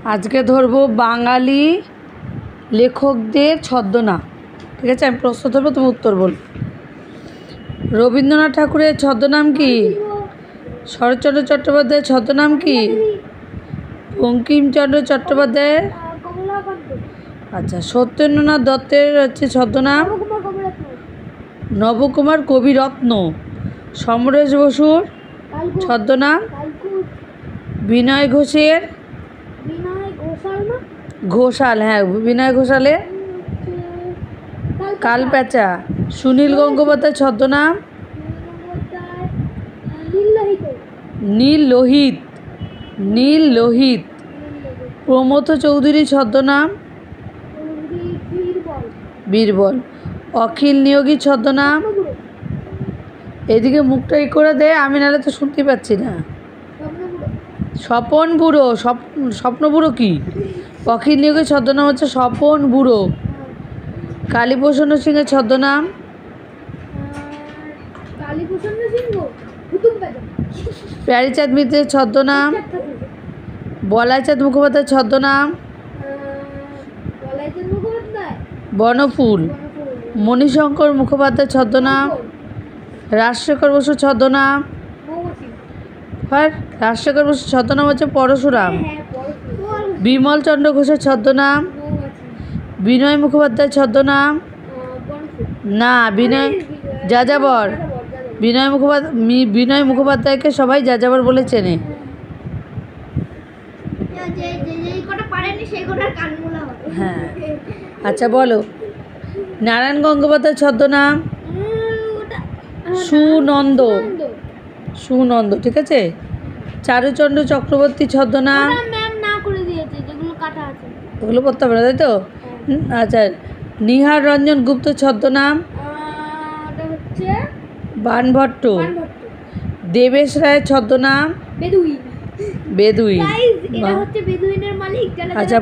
আজকে ধরবো বাঙালি লেখকদের ছদ্মনাম। ঠিক আছে, আমি প্রশ্ন ধরবো, তুমি উত্তর বল। রবীন্দ্রনাথ ঠাকুরের ছদ্মনাম কি? শরৎচন্দ্র চট্টোপাধ্যায়ের ছদ্মনাম কি? বঙ্কিমচন্দ্র চট্টোপাধ্যায়ের? আচ্ছা, সত্যেন্দ্রনাথ দত্তের হচ্ছে ছদ্মনাম নবকুমার কবিরত্ন। সমরেশ বসুর ছদ্মনাম? বিনয় ঘোষের? ঘোষাল, হ্যাঁ, বিনয় ঘোষালের কালপ্যাঁচা। সুনীল গঙ্গোপাধ্যায়ের ছদ্মনাম? নীল লোহিত। নীল লোহিত। প্রমথ চৌধুরীর ছদ্মনাম? বীরবল। অখিল নিয়োগীর ছদ্মনাম? এদিকে মুখটা ই করে দে, আমি নাহলে তো শুনতে পাচ্ছি না। স্বপন বুড়ো। স্বপ্ন বুড়ো কি? অখিল নিয়োগের ছদ্মনাম হচ্ছে স্বপন বুড়ো। কালীপ্রসন্ন সিংহের ছদ্মনাম? প্যারীচাঁদ মিত্রের ছদ্মনাম? বলাইচাঁদ মুখোপাধ্যায়ের ছদ্মনাম? বনফুল। মণিশঙ্কর মুখোপাধ্যায়ের ছদ্মনাম? রাজশেখর বসুর ছদ্মনাম? রাজশেখর বসুর ছদ্মনাম হচ্ছে পরশুরাম। বিমল চন্দ্র ঘোষের ছদ্মনাম? বিনয় মুখোপাধ্যায়ের ছদ্মনাম? না, বিনয় যাযাবর। বিনয় মুখোপাধ্যায়কে সবাই যাযাবর বলে চেনে। হ্যাঁ, আচ্ছা বলো। নারায়ণ গঙ্গোপাধ্যায়ের ছদ্মনাম? সুনন্দ। সুনন্দ, ঠিক আছে। চারুচন্দ্র চক্রবর্তীর ছদ্মনাম? ওগুলো পড়তে হবে না, তাই তো? আচ্ছা, নিহার রঞ্জন গুপ্ত ছদ্মনাম? বানভট্ট। দেবেশ রায়ের ছদ্মনাম? বেদুইন। আচ্ছা,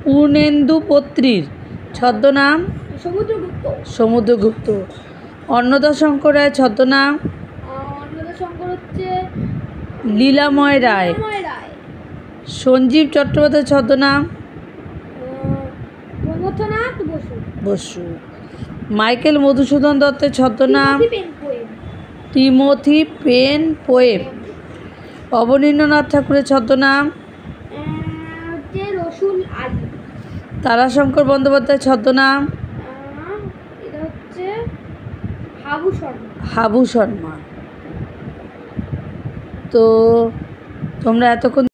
পূর্ণেন্দু পত্রীর ছদ্মনাম? সমুদ্রগুপ্ত। অন্নদা শঙ্কর রায়ের ছদ্মনাম? লীলাময় রায়। সঞ্জীব চট্টোপাধ্যায়ের ছদ্মনাম? বসু। মাইকেল মধুসূদন দত্তের ছদ্মনাম? Timothy pen poem. অবনীন্দ্রনাথ ঠাকুরের ছদ্মনাম? তারাশঙ্কর বন্দ্যোপাধ্যায়ের ছদ্মনাম? হাবু শর্মা। তো তোমরা এতক্ষণ